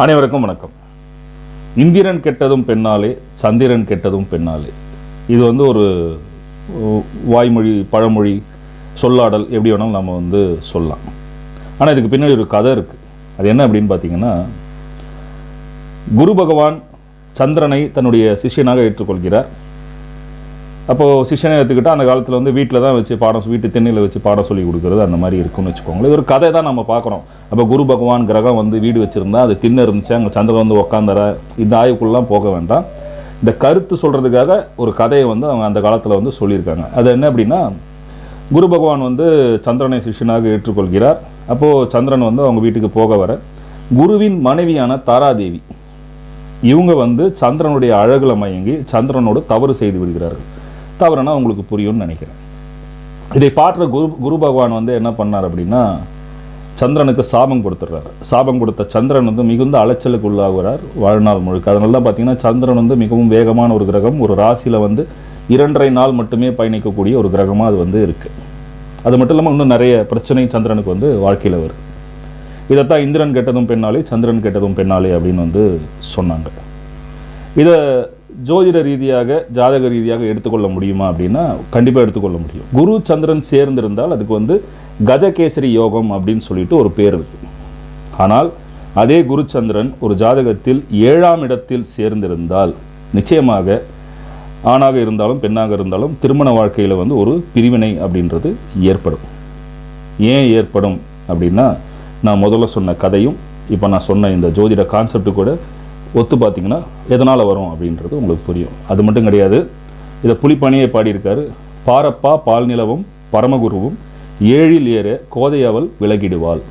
அனைவருக்கும் வணக்கம். இந்திரன் கெட்டதும் பெண்ணாலே, சந்திரன் கெட்டதும் பெண்ணாலே. இது ஒரு வாய்மொழி, பழமொழி, சொல்லாடல், எப்படி வேணாலும் நம்ம சொல்லலாம். ஆனால் இதுக்கு பின்னாடி ஒரு கதை இருக்குது. அது என்ன அப்படின்னு பார்த்தீங்கன்னா, குரு பகவான் சந்திரனை தன்னுடைய சிஷ்யனாக ஏற்றுக்கொள்கிறார். அப்போது சிஷ்யனை எடுத்துக்கிட்டால் அந்த காலத்தில் வீட்டில் தான் வச்சு பாடம், வீட்டு திண்ணையில் வச்சு பாடம் சொல்லி கொடுக்குறது அந்த மாதிரி இருக்குன்னு வச்சுக்கோங்களேன். இது ஒரு கதை தான் நம்ம பார்க்குறோம். அப்போ குரு பகவான் கிரகம் வீடு வச்சுருந்தா அது திண்ணை இருந்துச்சு, அங்கே சந்திரன் உட்காந்துற, இந்த ஆய்வுக்குள்ளலாம் போக வேண்டாம். இந்த கருத்து சொல்கிறதுக்காக ஒரு கதையை அவங்க அந்த காலத்தில் சொல்லியிருக்காங்க. அது என்ன அப்படின்னா, குரு பகவான் சந்திரனை சிஷ்யனாக ஏற்றுக்கொள்கிறார். அப்போது சந்திரன் அவங்க வீட்டுக்கு போக வர குருவின் மனைவியான தாராதேவி இவங்க சந்திரனுடைய அழகில் மயங்கி சந்திரனோடு தவறு செய்து விடுகிறார்கள். தவறுனா உங்களுக்கு புரியும்னு நினைக்கிறேன். இதை பார்த்த குரு பகவான் என்ன பண்ணார் அப்படின்னா, சந்திரனுக்கு சாபம் கொடுத்துட்றாரு. சாபம் கொடுத்த சந்திரன் மிகுந்த அலைச்சலுக்கு உள்ளாகிறார் வாழ்நாள் முழுக்க. அதனால தான் பார்த்தீங்கன்னா, சந்திரன் மிகவும் வேகமான ஒரு கிரகம். ஒரு ராசியில் 2.5 நாள் மட்டுமே பயணிக்கக்கூடிய ஒரு கிரகமாக அது இருக்குது. அது மட்டும் இல்லாமல் இன்னும் நிறைய பிரச்சனை சந்திரனுக்கு வாழ்க்கையில் வருது. இதைத்தான் இந்திரன் கெட்டதும் பெண்ணாலே, சந்திரன் கெட்டதும் பெண்ணாலே அப்படின்னு சொன்னாங்க. இதை ஜோதிட ரீதியாக, ஜாதக ரீதியாக எடுத்துக்கொள்ள முடியுமா அப்படின்னா கண்டிப்பாக எடுத்துக்கொள்ள முடியும். குரு சந்திரன் சேர்ந்திருந்தால் அதுக்கு கஜகேசரி யோகம் அப்படின்னு சொல்லிட்டு ஒரு பேர் இருக்குது. ஆனால் அதே குரு சந்திரன் ஒரு ஜாதகத்தில் 7ஆம் இடத்தில் சேர்ந்திருந்தால் நிச்சயமாக ஆணாக இருந்தாலும் பெண்ணாக இருந்தாலும் திருமண வாழ்க்கையில் ஒரு பிரிவினை அப்படின்றது ஏற்படும். ஏன் ஏற்படும் அப்படின்னா, நான் முதல்ல சொன்ன கதையும் இப்போ நான் சொன்ன இந்த ஜோதிட கான்செப்ட் கூட ஒத்து பார்த்தீங்கன்னா எதனால் வரும் அப்படின்றது உங்களுக்கு புரியும். அது மட்டும் கிடையாது, இதை புலிப்பணியை பாடியிருக்காரு. பாரப்பா பால் நிலவும் பரமகுருவும் 7இல் ஏற கோதையவள் விலகிடுவாள்.